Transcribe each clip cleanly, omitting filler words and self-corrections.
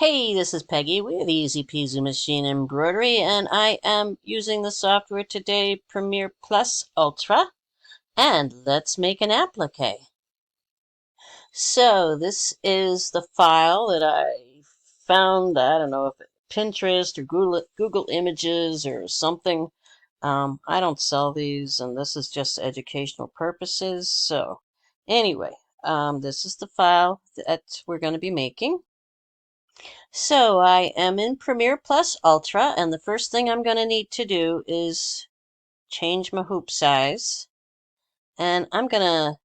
Hey, this is Peggy with Easy Peasy Machine Embroidery, and I am using the software today, Premiere Plus Ultra, and let's make an applique. So this is the file that I found, I don't know if it Pinterest or Google Images or something. I don't sell these, and this is just educational purposes. So anyway, this is the file that we're going to be making. So I am in Premiere Plus Ultra, and the first thing I'm going to need to do is change my hoop size. And I'm going to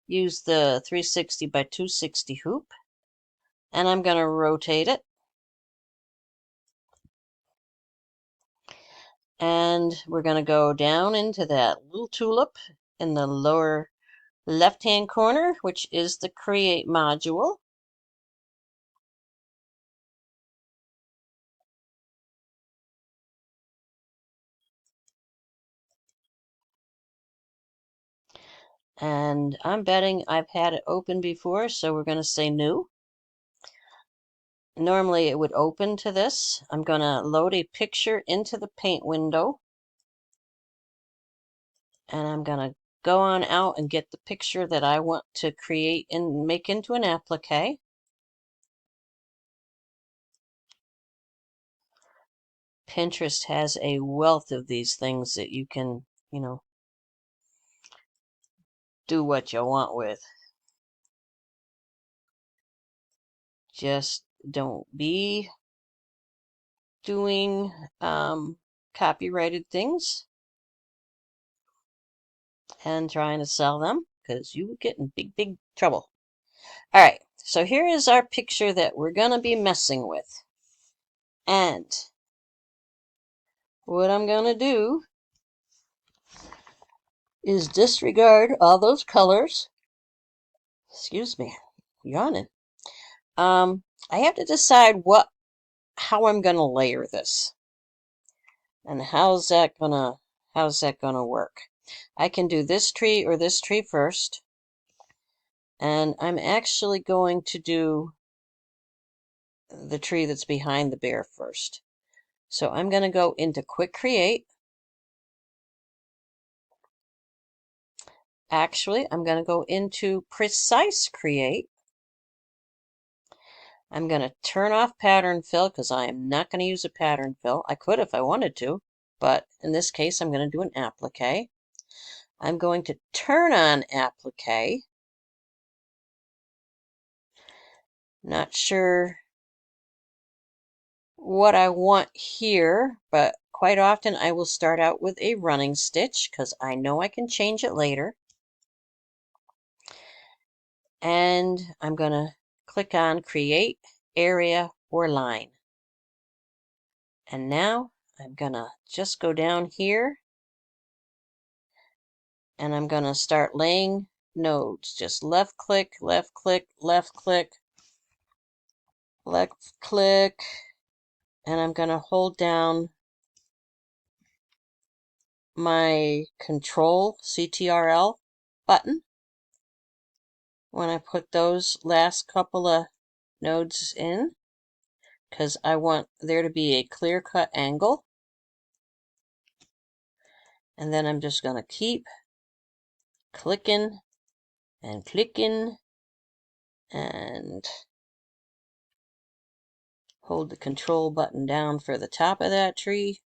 use the 360 by 260 hoop, and I'm going to rotate it. And we're going to go down into that little tulip in the lower left-hand corner, which is the Create module. And I'm betting I've had it open before, so we're going to say new. Normally it would open to this. I'm going to load a picture into the paint window. And I'm going to go on out and get the picture that I want to create and make into an applique. Pinterest has a wealth of these things that you can, do what you want with. Just don't be doing copyrighted things and trying to sell them, because you will get in big trouble. All right, so here is our picture that we're going to be messing with. And what I'm going to do is disregard all those colors. Excuse me, yawning. I have to decide how I'm going to layer this. And how's that gonna work? I can do this tree or this tree first. And I'm actually going to do the tree that's behind the bear first. So I'm going to go into Quick Create. Actually, I'm going to go into Precise Create. I'm going to turn off Pattern Fill because I am not going to use a pattern fill. I could if I wanted to, but in this case, I'm going to do an applique. I'm going to turn on applique. Not sure what I want here, but quite often I will start out with a running stitch because I know I can change it later. And I'm going to click on Create Area or Line. And now I'm going to just go down here and I'm going to start laying nodes. Just left click, left click, left click, left click, and I'm going to hold down my Control CTRL button when I put those last couple of nodes in, because I want there to be a clear-cut angle. And then I'm just going to keep clicking and clicking and hold the Control button down for the top of that tree.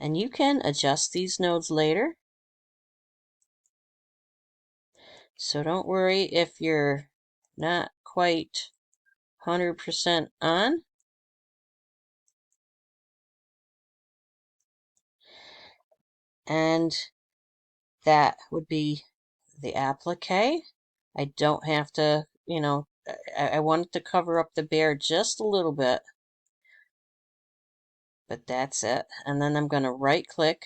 And you can adjust these nodes later. So don't worry if you're not quite 100% on. And that would be the applique. I don't have to, I wanted to cover up the bear just a little bit. But that's it. And then I'm going to right click,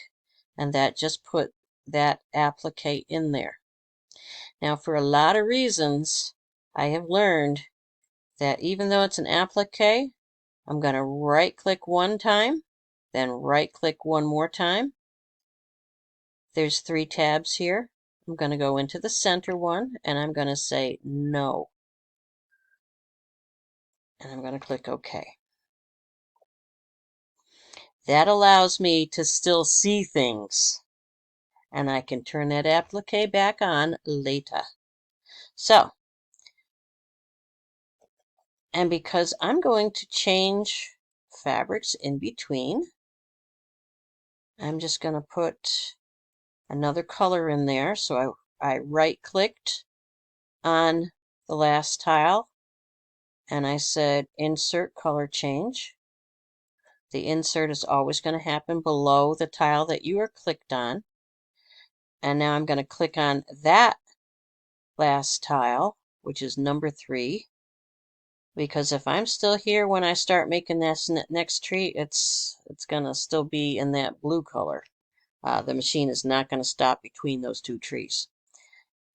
and that just put that applique in there. Now, for a lot of reasons, I have learned that even though it's an applique, I'm going to right click one time, then right click one more time. There's 3 tabs here. I'm going to go into the center one and I'm going to say no. And I'm going to click OK. That allows me to still see things. And I can turn that applique back on later. So, and because I'm going to change fabrics in between, I'm just going to put another color in there. So I right-clicked on the last tile and I said insert color change. The insert is always going to happen below the tile that you are clicked on. And now I'm going to click on that last tile, which is number 3. Because if I'm still here when I start making this next tree, it's going to still be in that blue color. The machine is not going to stop between those two trees.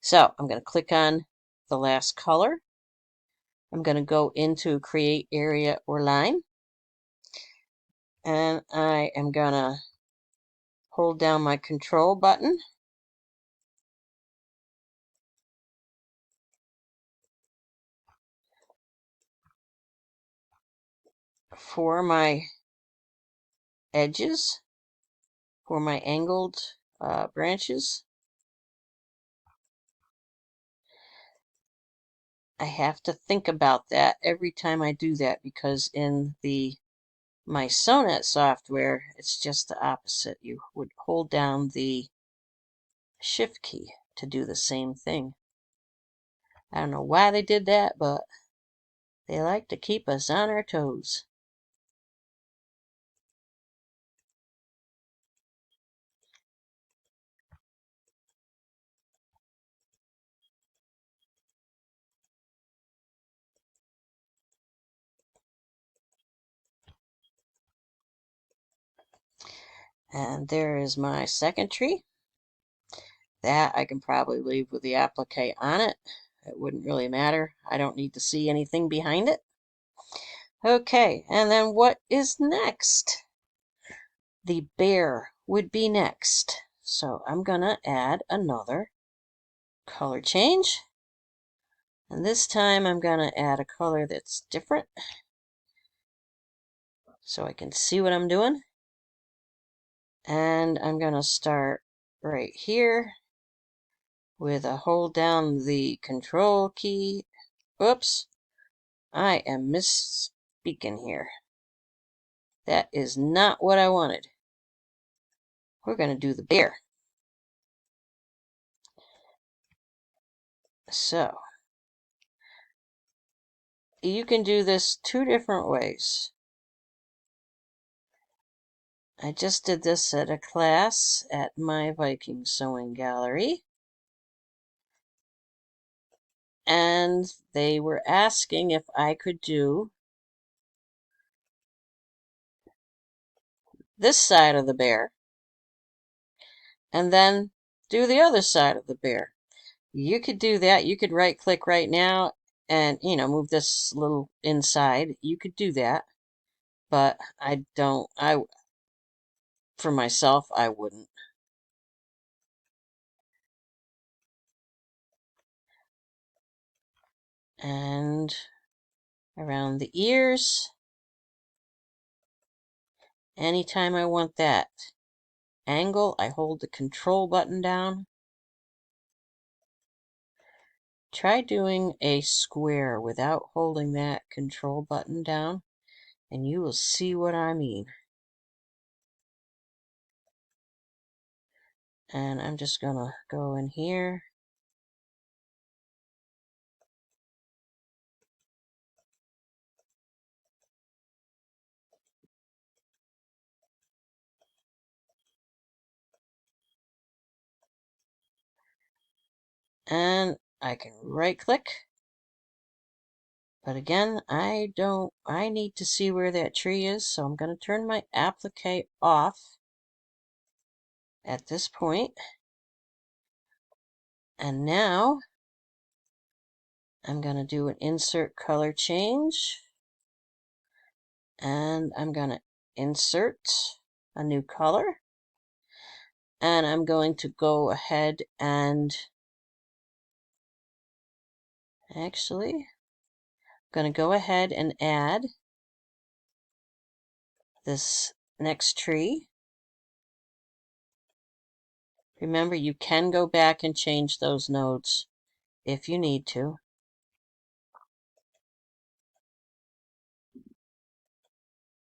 So I'm going to click on the last color. I'm going to go into create area or line. And I am going to hold down my control button. For my edges, for my angled branches. I have to think about that every time I do that because in my Sonnet software, it's just the opposite. You would hold down the Shift key to do the same thing. I don't know why they did that, but they like to keep us on our toes. And there is my second tree. That I can probably leave with the applique on it. It wouldn't really matter. I don't need to see anything behind it. Okay, and then what is next? The bear would be next. So I'm going to add another color change. And this time I'm going to add a color that's different so I can see what I'm doing. And I'm going to start right here with a hold down the control key. Oops, I am misspeaking here. That is not what I wanted. We're going to do the bear. So, you can do this 2 different ways. I just did this at a class at my Viking sewing gallery. And they were asking if I could do this side of the bear and then do the other side of the bear. You could do that. You could right click right now and, move this little inside. You could do that. But for myself, I wouldn't. And around the ears, anytime I want that angle, I hold the control button down. Try doing a square without holding that control button down, and you will see what I mean. And I'm just gonna go in here. And I can right click. But again, I need to see where that tree is, so I'm going to turn my applique off at this point. And now I'm going to do an insert color change. And I'm going to insert a new color. And I'm going to go ahead and actually, I'm going to go ahead and add this next tree. Remember, you can go back and change those nodes if you need to.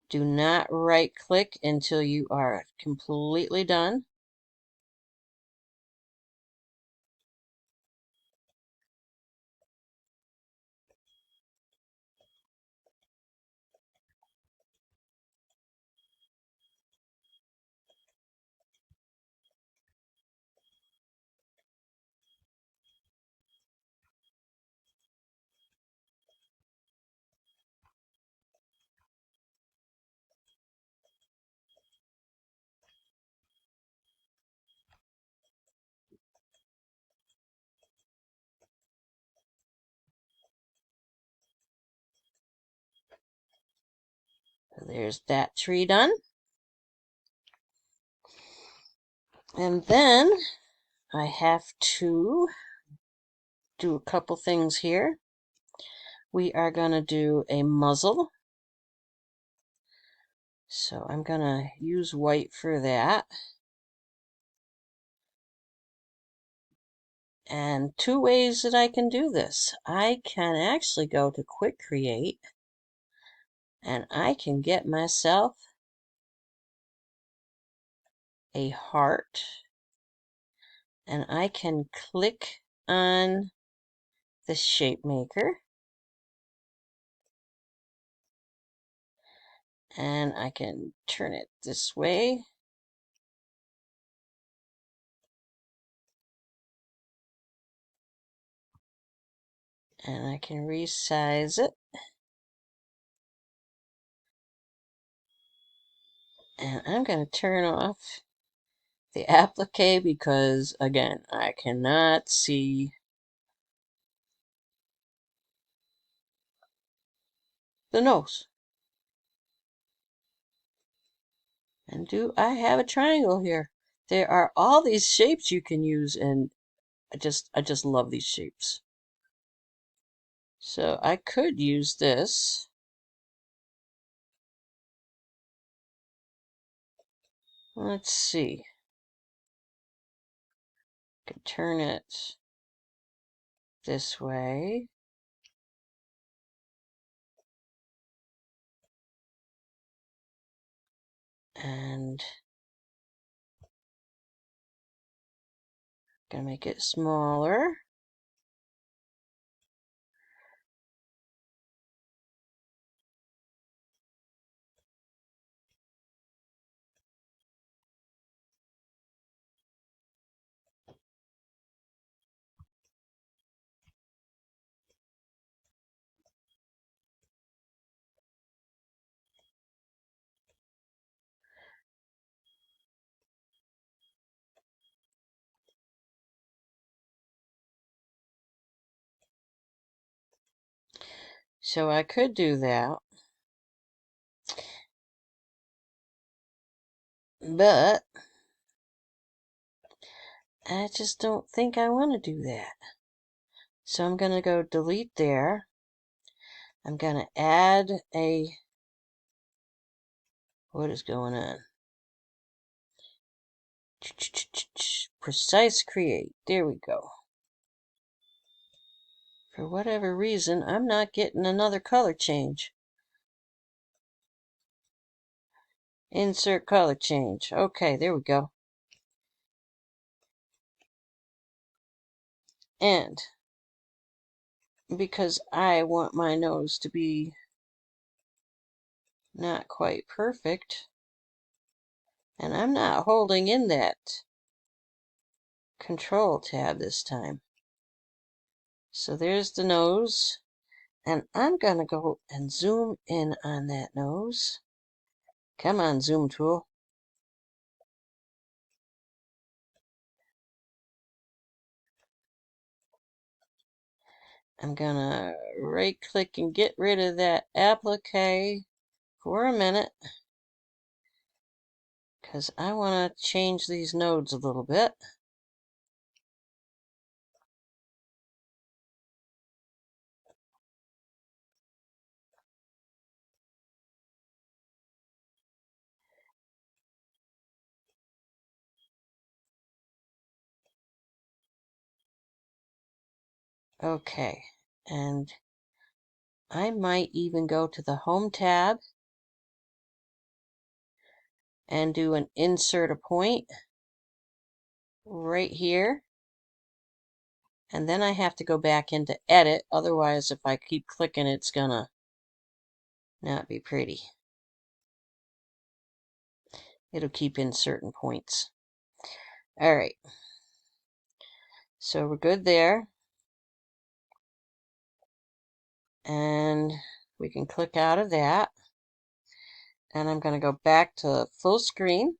Do not right-click until you are completely done. So there's that tree done. And then I have to do a couple things here. We are going to do a muzzle. So I'm going to use white for that. And two ways that I can do this. I can actually go to Quick Create and I can get myself a heart and I can click on the shape maker and I can turn it this way. And I can resize it. And I'm going to turn off the applique because, again, I cannot see the nose. And do I have a triangle here? There are all these shapes you can use, and I just love these shapes. So I could use this. Let's see. I can turn it this way. And gonna make it smaller. So I could do that. But I just don't think I want to do that. So I'm going to go delete there. I'm going to add a, what is going on? Precise create. There we go. For whatever reason, I'm not getting another color change. Insert color change. Okay, there we go. And because I want my nose to be not quite perfect, and I'm not holding in that control tab this time. So there's the nose, and I'm going to go and zoom in on that nose. Come on, zoom tool. I'm going to right click and get rid of that applique for a minute, because I want to change these nodes a little bit. Okay, and I might even go to the Home tab and do an insert a point right here. And then I have to go back into edit, otherwise if I keep clicking it's gonna not be pretty. It'll keep inserting points. Alright, so we're good there. And we can click out of that. And I'm going to go back to full screen.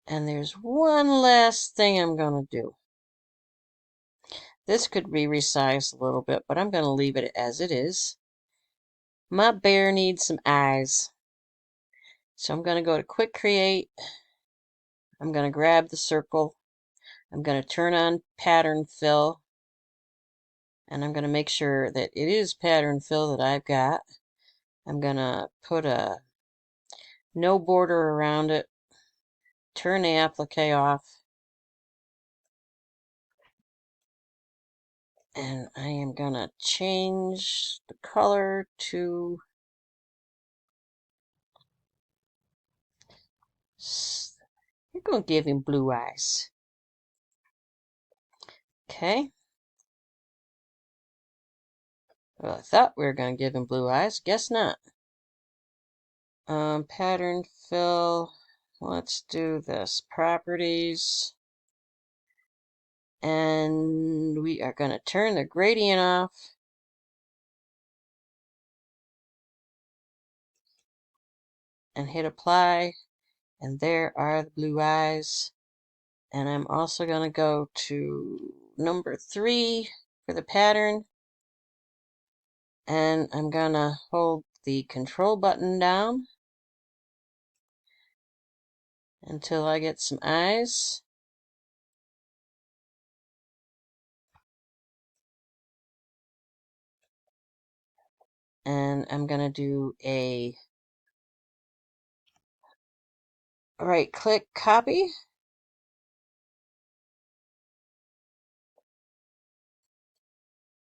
And there's one last thing I'm going to do. This could be resized a little bit, but I'm going to leave it as it is. My bear needs some eyes. So I'm going to go to Quick Create. I'm going to grab the circle. I'm going to turn on Pattern Fill. And I'm going to make sure that it is Pattern Fill that I've got. I'm going to put a no border around it. Turn the applique off. And I am going to change the color to you're going to give him blue eyes. Okay. Well, I thought we were going to give him blue eyes. Guess not. Pattern fill. Let's do this. Properties. And we are going to turn the gradient off. And hit apply. And there are the blue eyes. And I'm also going to go to number 3 for the pattern. And I'm going to hold the control button down until I get some eyes. And I'm going to do a right click copy.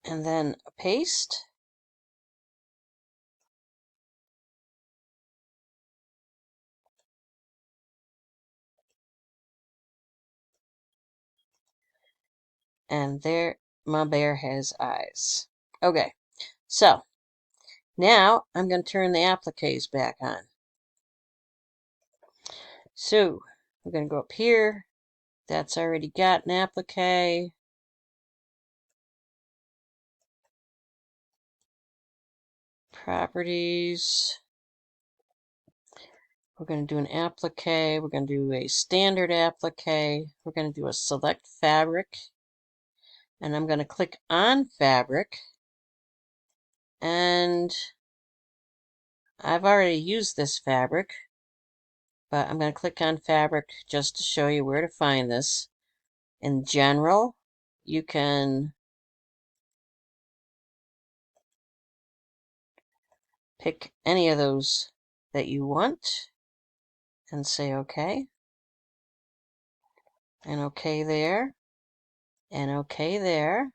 And then paste. And there my bear has eyes. Okay, so now I'm going to turn the appliques back on. So we're going to go up here. That's already got an applique. Properties. We're going to do an applique. We're going to do a standard applique. We're going to do a select fabric. And I'm going to click on fabric. And I've already used this fabric. But I'm going to click on fabric just to show you where to find this. In general, you can pick any of those that you want and say OK. And OK there. And OK there.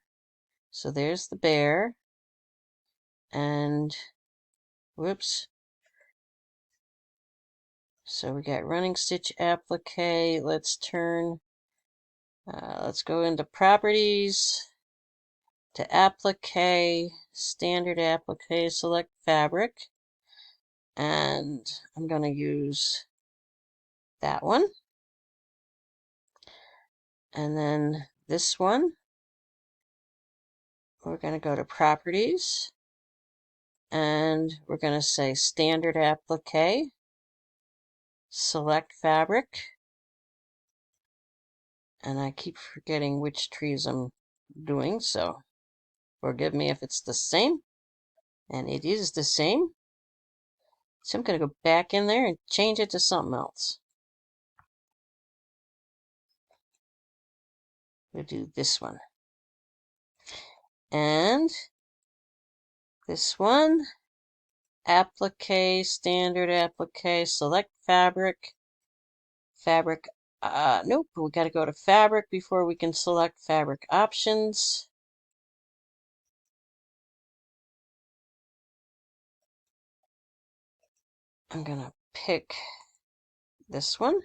So there's the bear. And whoops. So we got running stitch applique. Let's go into properties, to applique, standard applique, select fabric. And I'm going to use that one. And then this one, we're going to go to properties. And we're going to say standard applique, select fabric. And I keep forgetting which trees I'm doing, so forgive me if it's the same. And it is the same. So I'm going to go back in there and change it to something else. We'll do this one. And this one, applique, standard applique, select fabric. Fabric, nope, we got to go to fabric before we can select fabric options. I'm going to pick this one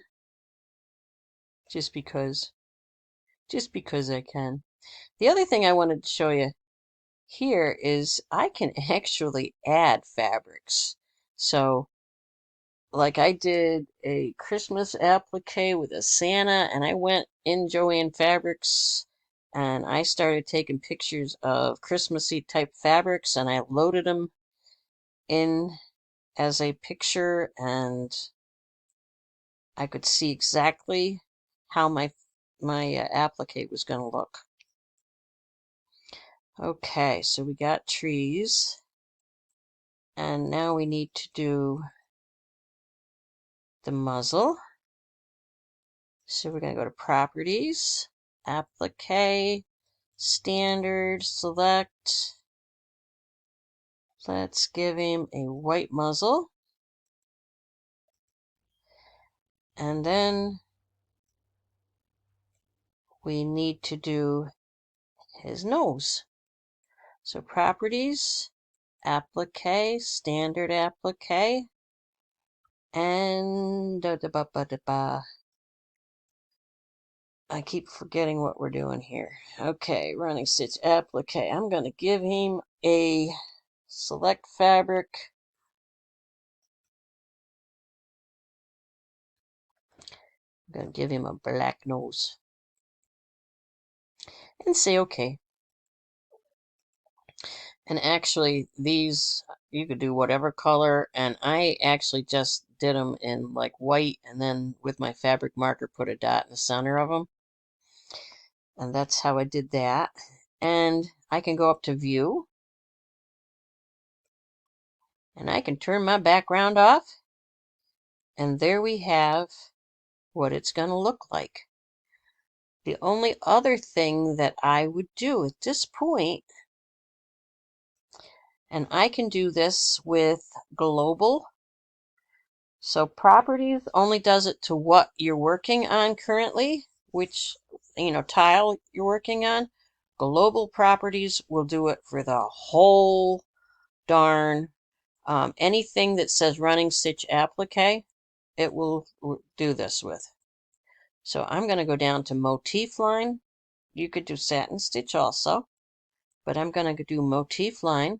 just because I can. The other thing I wanted to show you here is I can actually add fabrics. So like I did a Christmas applique with a Santa, and I went in Joann Fabrics and I started taking pictures of Christmassy type fabrics, and I loaded them in as a picture, and I could see exactly how my applique was going to look. Okay, so we got trees, and now we need to do the muzzle. So we're going to go to Properties, Applique, Standard, Select. Let's give him a white muzzle. And then we need to do his nose. So Properties, Applique, Standard Applique, and I keep forgetting what we're doing here. Okay, running stitch applique. I'm going to give him a select fabric. I'm going to give him a black nose and say okay. And actually, these you could do whatever color, and I actually just did them in like white, and then with my fabric marker put a dot in the center of them. And that's how I did that. And I can go up to view, and I can turn my background off, and there we have what it's going to look like. The only other thing that I would do at this point, and I can do this with global. So properties only does it to what you're working on currently, which, tile you're working on. Global properties will do it for the whole darn, anything that says running stitch applique, it will do this with. So I'm going to go down to motif line. You could do satin stitch also, but I'm going to do motif line.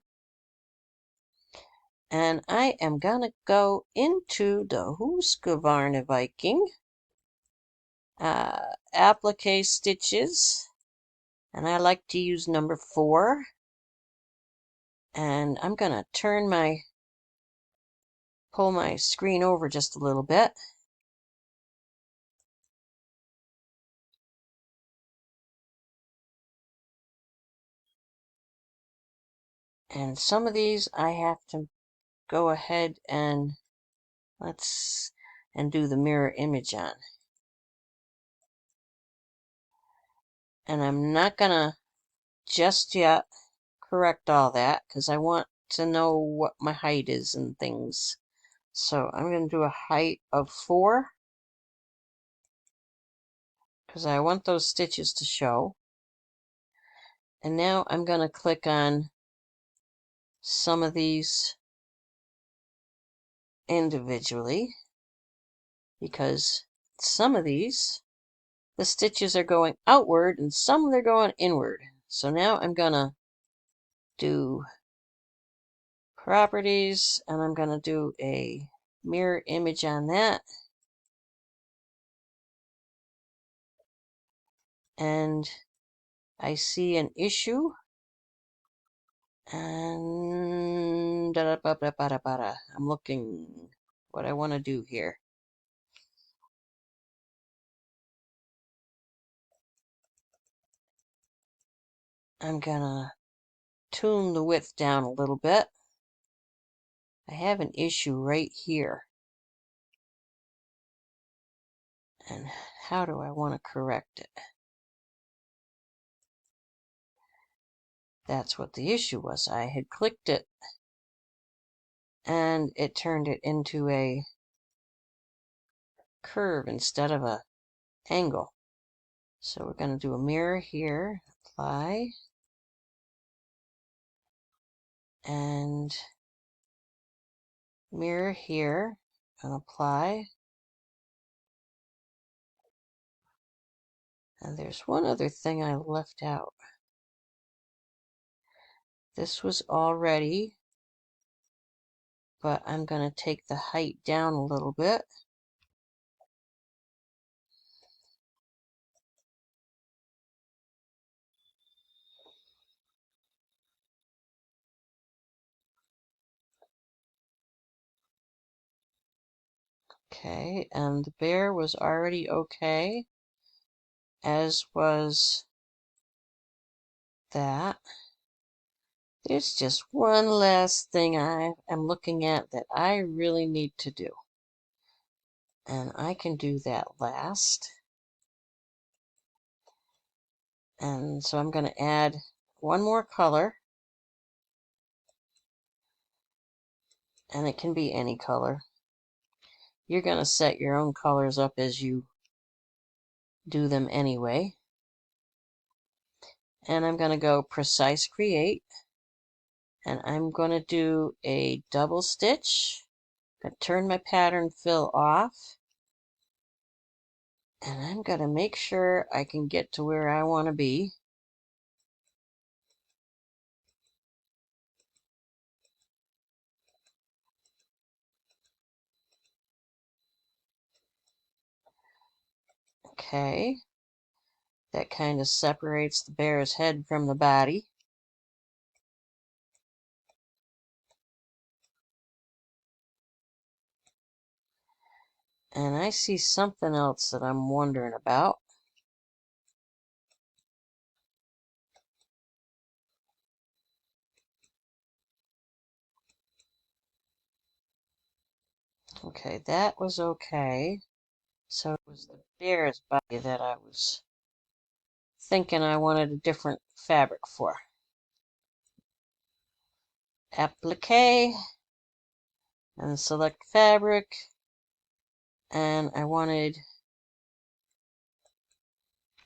And I am going to go into the Husqvarna Viking applique stitches, and I like to use number 4. And I'm going to pull my screen over just a little bit. And some of these I have to go ahead and do the mirror image on. And I'm not gonna just yet correct all that because I want to know what my height is and things. So I'm going to do a height of 4 because I want those stitches to show. And now I'm going to click on some of these individually because some of these, the stitches are going outward and some they're going inward. So now I'm going to do properties, and I'm going to do a mirror image on that. And I see an issue. And I'm looking what I want to do here. I'm gonna tune the width down a little bit. I have an issue right here. And how do I want to correct it? That's what the issue was. I had clicked it and it turned it into a curve instead of a angle. So we're going to do a mirror here, apply, and mirror here, and apply. And there's one other thing I left out. This was already, but I'm going to take the height down a little bit. Okay, and the bear was already okay, as was that. There's just one last thing I am looking at that I really need to do. And I can do that last. And so I'm going to add one more color. And it can be any color. You're going to set your own colors up as you do them anyway. And I'm going to go Precise Create. And I'm going to do a double stitch. I'm going to turn my pattern fill off. And I'm going to make sure I can get to where I want to be. Okay. That kind of separates the bear's head from the body. And I see something else that I'm wondering about. Okay, that was okay. So it was the bear's body that I was thinking I wanted a different fabric for. Applique and select fabric, and I wanted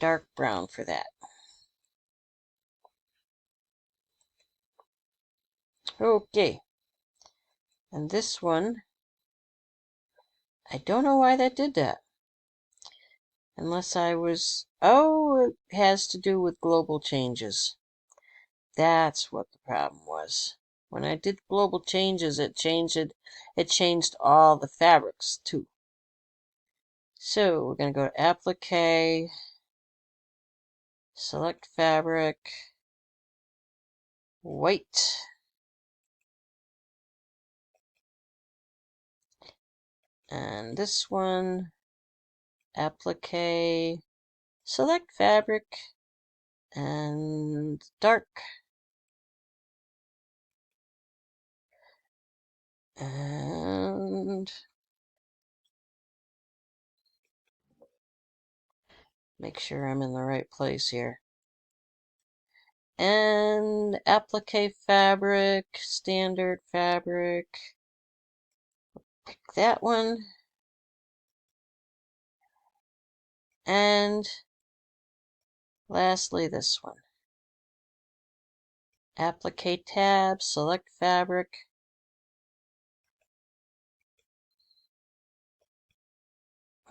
dark brown for that. Okay, and this one, I don't know why that did that. Unless I was, oh, it has to do with global changes. That's what the problem was. When I did global changes, it changed all the fabrics too. So we're going to go to Applique, select fabric, white, and this one, Applique, select fabric, and dark, and make sure I'm in the right place here. And applique fabric, standard fabric, pick that one, and lastly this one. Applique tab, select fabric,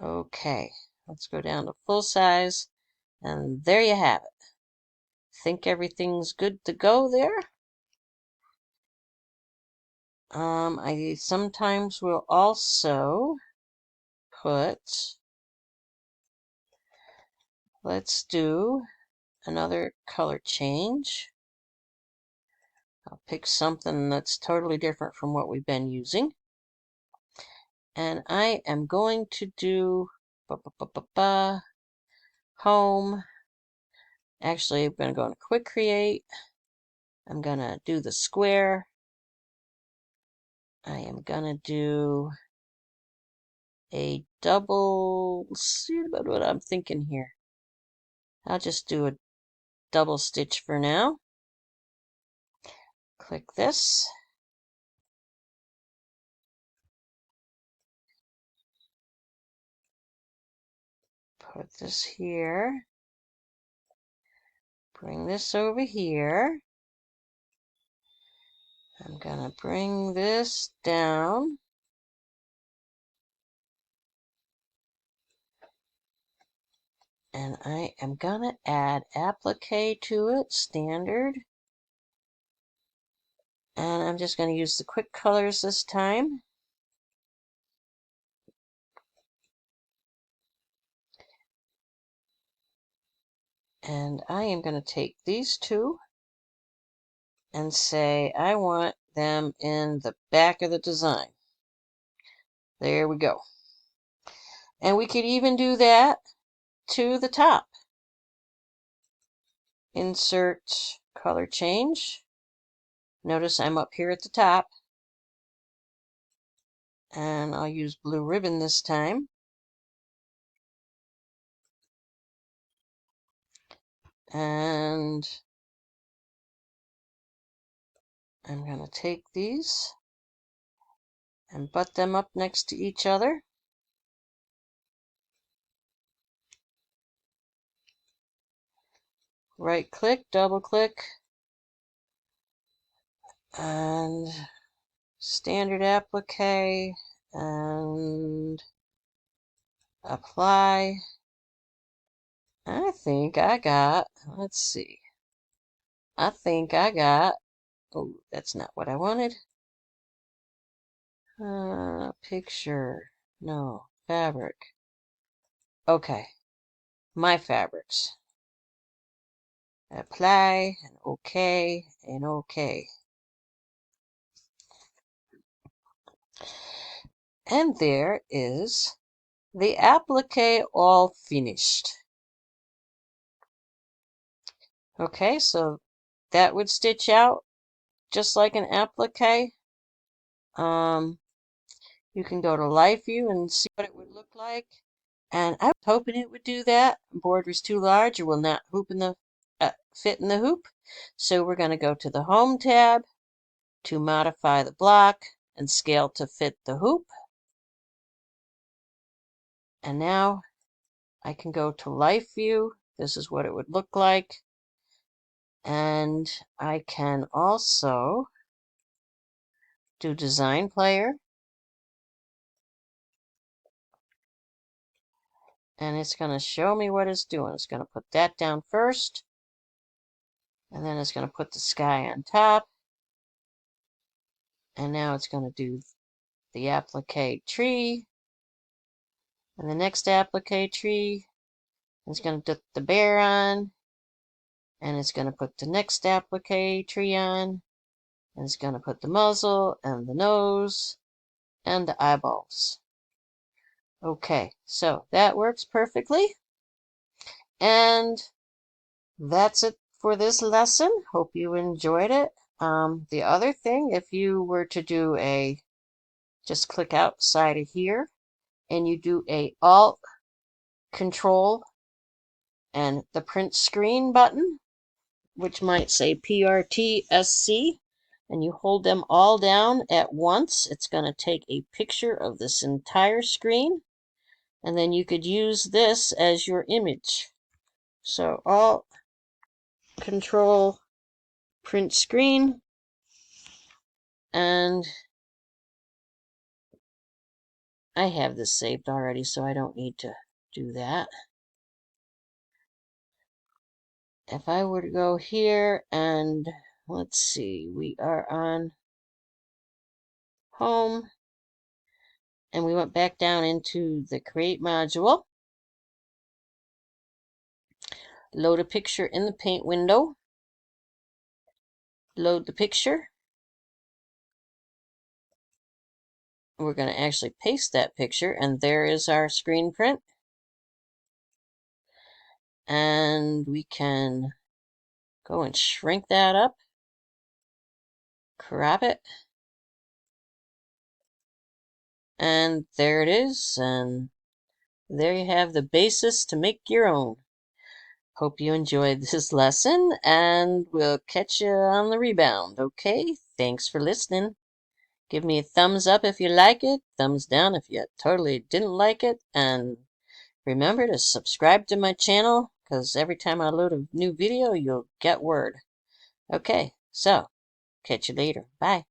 okay, let's go down to full size, and there you have it. Think everything's good to go there. I sometimes will also put, let's do another color change. I'll pick something that's totally different from what we've been using. And I am going to do home. Actually, I'm going to go into Quick Create. I'm going to do the square. I am gonna do a double, see about what I'm thinking here. I'll just do a double stitch for now. Click this. Put this here. Bring this over here. I'm gonna bring this down. And I am gonna add applique to it, standard. And I'm just gonna use the quick colors this time. And I am gonna take these two and say I want them in the back of the design. There we go. And we could even do that to the top. Insert color change. Notice I'm up here at the top. And I'll use blue ribbon this time. And I'm going to take these and butt them up next to each other. Right click, double click, and standard applique, and apply. I think I got, let's see. I think I got, oh, that's not what I wanted. Picture, no, fabric. Okay, my fabrics. Apply, and okay, and okay. And there is the applique all finished. Okay, so that would stitch out just like an applique. You can go to live view and see what it would look like. And I was hoping it would do that. Board was too large, it will not fit in the hoop. So we're going to go to the Home tab to modify the block and scale to fit the hoop. And now I can go to live view. This is what it would look like. And I can also do design player. And it's going to show me what it's doing. It's going to put that down first. And then it's going to put the sky on top. And now it's going to do the applique tree. And the next applique tree. It's going to put the bear on. And it's going to put the next applique tree on. And it's going to put the muzzle and the nose and the eyeballs. Okay, so that works perfectly. And that's it for this lesson. Hope you enjoyed it. The other thing, if you were to do just click outside of here and you do a Alt, Control, and the print screen button, which might say PRTSC, and you hold them all down at once, it's going to take a picture of this entire screen, and then you could use this as your image. So Alt, Control, print screen, and I have this saved already, so I don't need to do that. If I were to go here and let's see, we are on Home, and we went back down into the Create module. Load a picture in the paint window. Load the picture. We're going to actually paste that picture, and there is our screen print. And we can go and shrink that up, crop it, And there it is, and there you have the basis to make your own. Hope you enjoyed this lesson, and we'll catch you on the rebound, okay? Thanks for listening. Give me a thumbs up if you like it, thumbs down if you totally didn't like it, and remember to subscribe to my channel, because every time I load a new video, you'll get word. Okay, so catch you later. Bye.